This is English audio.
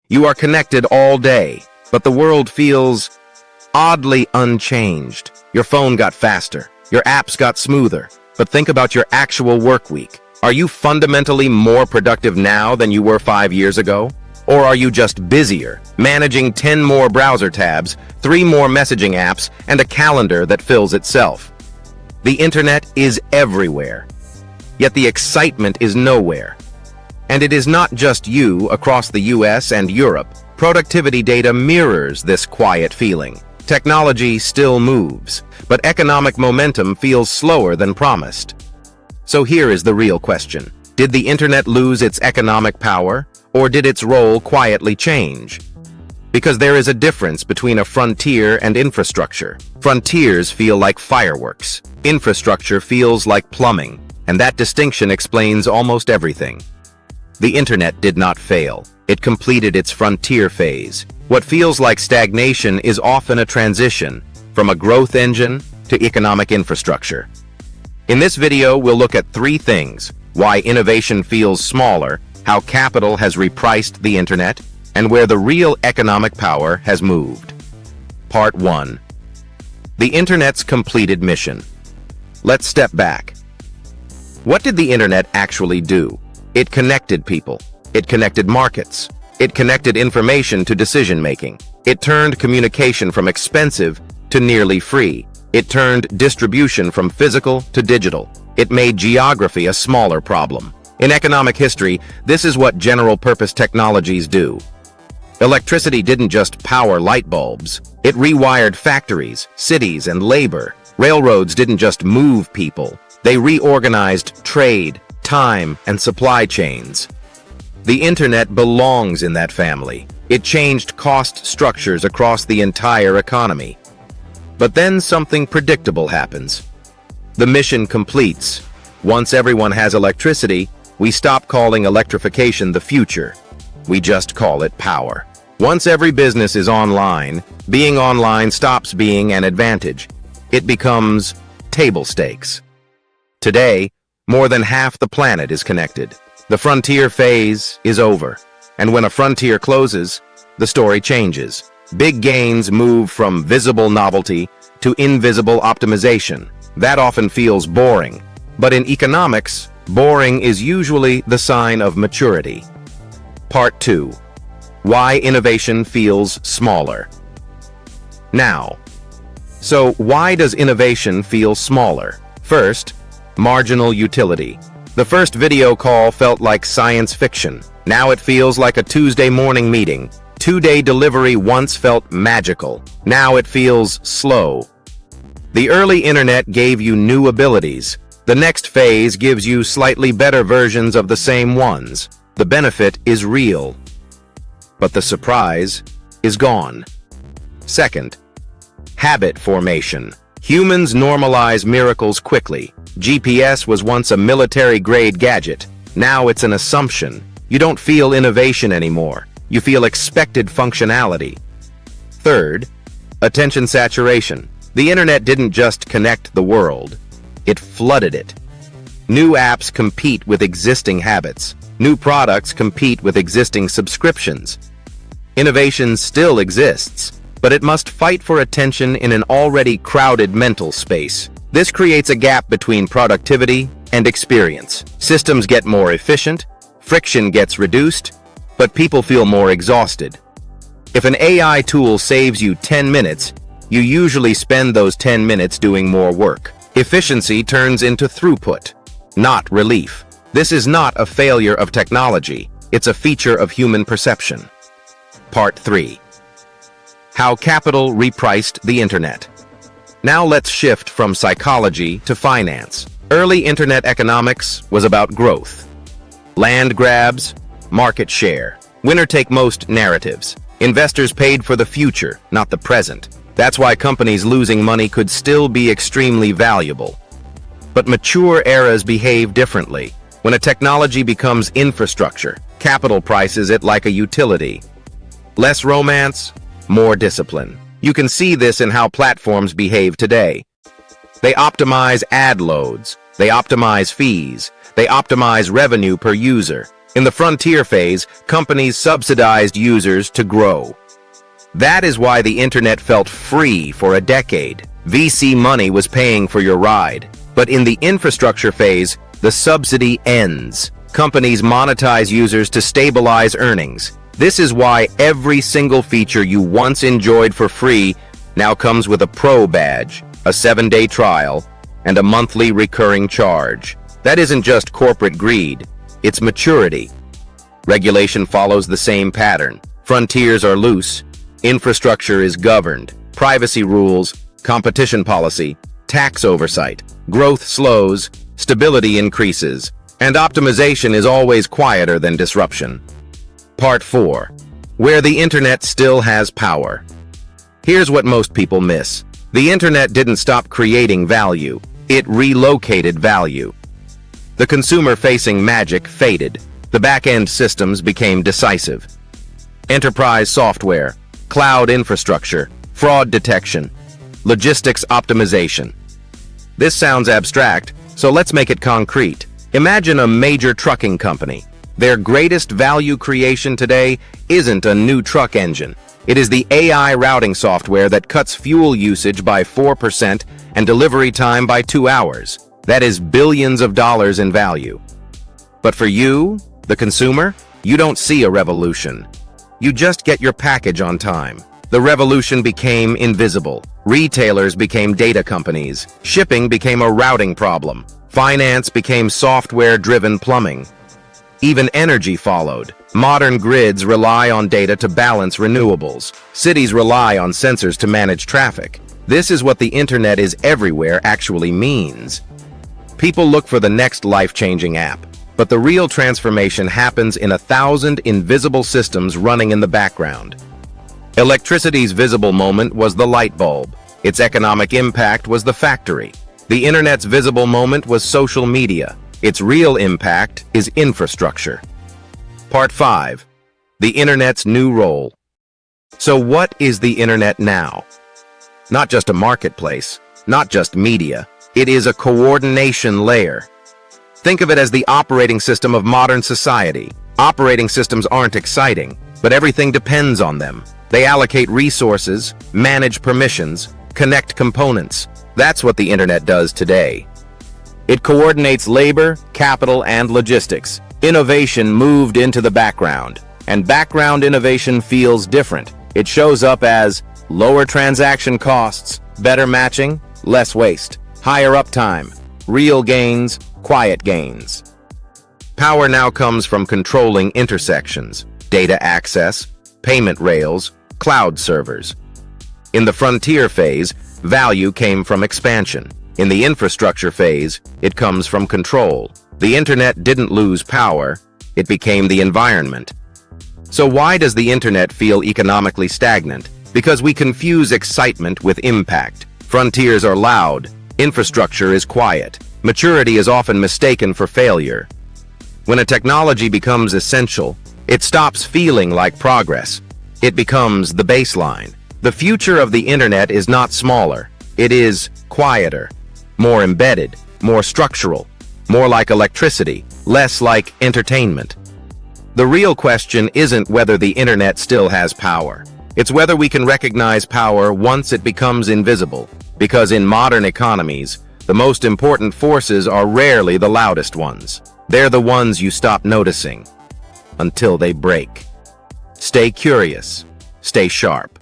You are connected all day, but the world feels oddly unchanged. Your phone got faster, your apps got smoother, but think about your actual work week. Are you fundamentally more productive now than you were 5 years ago? Or are you just busier, managing 10 more browser tabs, 3 more messaging apps, and a calendar that fills itself? The internet is everywhere, yet the excitement is nowhere. And it is not just you across the US and Europe. Productivity data mirrors this quiet feeling. Technology still moves, but economic momentum feels slower than promised. So here is the real question. Did the internet lose its economic power, or did its role quietly change? Because there is a difference between a frontier and infrastructure. Frontiers feel like fireworks. Infrastructure feels like plumbing, and that distinction explains almost everything. The internet did not fail. It completed its frontier phase. What feels like stagnation is often a transition from a growth engine to economic infrastructure. In this video, we'll look at 3 things: why innovation feels smaller, how capital has repriced the internet, and where the real economic power has moved. Part 1. The internet's completed mission. Let's step back. What did the internet actually do? It connected people. It connected markets. It connected information to decision-making. It turned communication from expensive to nearly free. It turned distribution from physical to digital. It made geography a smaller problem. In economic history, this is what general-purpose technologies do. Electricity didn't just power light bulbs. It rewired factories, cities, and labor. Railroads didn't just move people. They reorganized trade, time, and supply chains. The internet belongs in that family. It changed cost structures across the entire economy. But then something predictable happens. The mission completes. Once everyone has electricity, we stop calling electrification the future. We just call it power. Once every business is online, being online stops being an advantage. It becomes table stakes. Today, more than half the planet is connected. The frontier phase is over. And when a frontier closes, the story changes. Big gains move from visible novelty to invisible optimization. That often feels boring. But in economics, boring is usually the sign of maturity. Part 2. Why innovation feels smaller. Now, so why does innovation feel smaller? First, marginal utility. The first video call felt like science fiction. Now it feels like a Tuesday morning meeting. 2-day delivery once felt magical. Now it feels slow. The early internet gave you new abilities. The next phase gives you slightly better versions of the same ones. The benefit is real, but the surprise is gone. Second, habit formation. Humans normalize miracles quickly. GPS was once a military-grade gadget. Now it's an assumption. You don't feel innovation anymore. You feel expected functionality. Third, attention saturation. The internet didn't just connect the world. It flooded it. New apps compete with existing habits. New products compete with existing subscriptions. Innovation still exists, but it must fight for attention in an already crowded mental space. This creates a gap between productivity and experience. Systems get more efficient, friction gets reduced, but people feel more exhausted. If an AI tool saves you 10 minutes, you usually spend those 10 minutes doing more work. Efficiency turns into throughput, not relief. This is not a failure of technology. It's a feature of human perception. Part 3. How capital repriced the internet. Now let's shift from psychology to finance. Early internet economics was about growth. Land grabs, market share, winner-take-most narratives. Investors paid for the future, not the present. That's why companies losing money could still be extremely valuable. But mature eras behave differently. When a technology becomes infrastructure, capital prices it like a utility. Less romance, more discipline. You can see this in how platforms behave today. They optimize ad loads, they optimize fees, they optimize revenue per user. In the frontier phase, companies subsidized users to grow. That is why the internet felt free for a decade. VC money was paying for your ride. But in the infrastructure phase, the subsidy ends. Companies monetize users to stabilize earnings. This is why every single feature you once enjoyed for free now comes with a pro badge, a 7-day trial, and a monthly recurring charge. That isn't just corporate greed, it's maturity. Regulation follows the same pattern. Frontiers are loose, infrastructure is governed, privacy rules, competition policy, tax oversight, growth slows, stability increases, and optimization is always quieter than disruption. Part 4. Where the internet still has power. Here's what most people miss. The internet didn't stop creating value, it relocated value. The consumer-facing magic faded. The back-end systems became decisive. Enterprise software, cloud infrastructure, fraud detection, logistics optimization. This sounds abstract, so let's make it concrete. Imagine a major trucking company. Their greatest value creation today isn't a new truck engine. It is the AI routing software that cuts fuel usage by 4% and delivery time by 2 hours. That is billions of dollars in value. But for you, the consumer, you don't see a revolution. You just get your package on time. The revolution became invisible. Retailers became data companies. Shipping became a routing problem. Finance became software-driven plumbing. Even energy followed. Modern grids rely on data to balance renewables. Cities rely on sensors to manage traffic. This is what the internet is everywhere actually means. People look for the next life-changing app, but the real transformation happens in 1,000 invisible systems running in the background. Electricity's visible moment was the light bulb. Its economic impact was the factory. The internet's visible moment was social media. Its real impact is infrastructure. Part 5. The internet's new role. So what is the internet now? Not just a marketplace, not just media. It is a coordination layer. Think of it as the operating system of modern society. Operating systems aren't exciting, but everything depends on them. They allocate resources, manage permissions, connect components. That's what the internet does today. It coordinates labor, capital, and logistics. Innovation moved into the background, and background innovation feels different. It shows up as lower transaction costs, better matching, less waste, higher uptime, real gains, quiet gains. Power now comes from controlling intersections, data access, payment rails, cloud servers. In the frontier phase, value came from expansion. In the infrastructure phase, it comes from control. The internet didn't lose power, it became the environment. So why does the internet feel economically stagnant? Because we confuse excitement with impact. Frontiers are loud, infrastructure is quiet. Maturity is often mistaken for failure. When a technology becomes essential, it stops feeling like progress. It becomes the baseline. The future of the internet is not smaller. It is quieter, more embedded, more structural, more like electricity, less like entertainment. The real question isn't whether the internet still has power. It's whether we can recognize power once it becomes invisible. Because in modern economies, the most important forces are rarely the loudest ones. They're the ones you stop noticing until they break. Stay curious. Stay sharp.